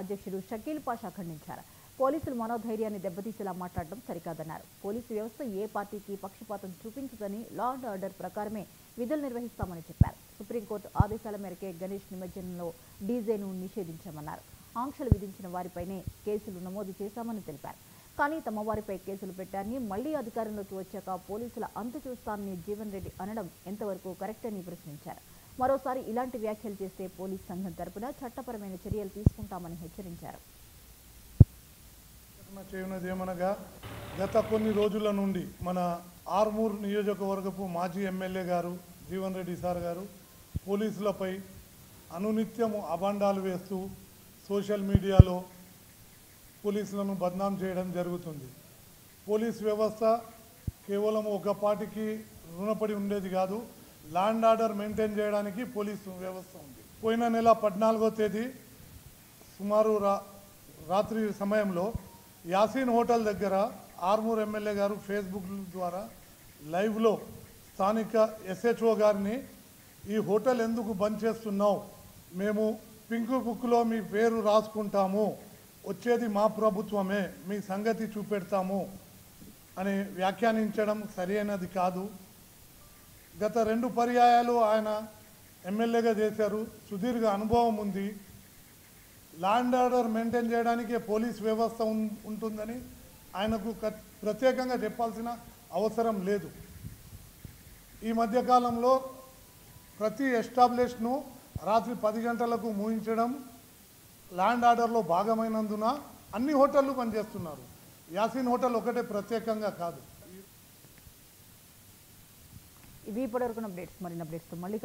అధ్యక్షుడు షకీల్ పాషా ఖండించారు. పోలీసులు మనోధైర్యాన్ని దెబ్బతీసేలా మాట్లాడడం సరికాదన్నారు. పోలీసు వ్యవస్థ ఏ పార్టీకి పక్షపాతం చూపించదని, లా అండ్ ఆర్డర్ ప్రకారమే విధులు నిర్వహిస్తామని చెప్పారు. సుప్రీంకోర్టు ఆదేశాల మేరకే గణేష్ నిమజ్జనంలో డీజేను నిషేధించామన్నారు. ఆంక్షలు విధించిన వారిపైనే కేసులు నమోదు చేశామని తెలిపారు. కానీ తమ వారిపై కేసులు పెట్టారని, మళ్లీ అధికారంలోకి వచ్చాక పోలీసుల అంతు చూస్తానని జీవన్ రెడ్డి అనడం ఎంతవరకు కరెక్ట్ అని ప్రశ్నించారు. మరోసారి ఇలాంటి వ్యాఖ్యలు చేస్తే పోలీస్ సంఘం తరపున చట్టపరమైన చర్యలు తీసుకుంటామని హెచ్చరించారు. గత కొన్ని రోజుల నుండి మన ఆర్మూర్ నియోజకవర్గపు మాజీ ఎమ్మెల్యే గారు జీవన్ రెడ్డి సార్ గారు పోలీసులపై అనునిత్యము అభాండాలు వేస్తూ సోషల్ మీడియాలో పోలీసులను బద్నాం చేయడం జరుగుతుంది. పోలీస్ వ్యవస్థ కేవలం ఒక పార్టీకి రుణపడి ఉండేది కాదు, లా అండ్ ఆర్డర్ మెయింటైన్ చేయడానికి పోలీసు వ్యవస్థ ఉంది. పోయిన నెల 14వ తేదీ సుమారు రాత్రి సమయంలో యాసీన్ హోటల్ దగ్గర ఆర్మూర్ ఎమ్మెల్యే గారు ఫేస్బుక్ ద్వారా లైవ్లో స్థానిక ఎస్హెచ్ఓ గారిని, ఈ హోటల్ ఎందుకు బంద్ చేస్తున్నావు, మేము పింక్ బుక్లో మీ పేరు రాసుకుంటాము, వచ్చేది మా ప్రభుత్వమే, మీ సంగతి చూపెడతాము అని వ్యాఖ్యానించడం సరైనది కాదు. గత 2 పర్యాయాలు ఆయన ఎమ్మెల్యేగా చేశారు, సుదీర్ఘ అనుభవం ఉంది. లా అండ్ ఆర్డర్ మెయింటైన్ చేయడానికే పోలీస్ వ్యవస్థ ఉంటుందని ఆయనకు ప్రత్యేకంగా చెప్పాల్సిన అవసరం లేదు. ఈ మధ్యకాలంలో ప్రతి ఎస్టాబ్లిష్ను రాత్రి 10 గంటలకు మూయించడం లా అండ్ ఆర్డర్లో భాగమైనందున అన్ని హోటళ్ళు పనిచేస్తున్నారు. యాసీన్ హోటల్ ఒకటే ప్రత్యేకంగా కాదు. ఇవి ఇప్పటివరకు అప్డేట్స్. మరిన్ని అప్డేట్స్తో మళ్ళీ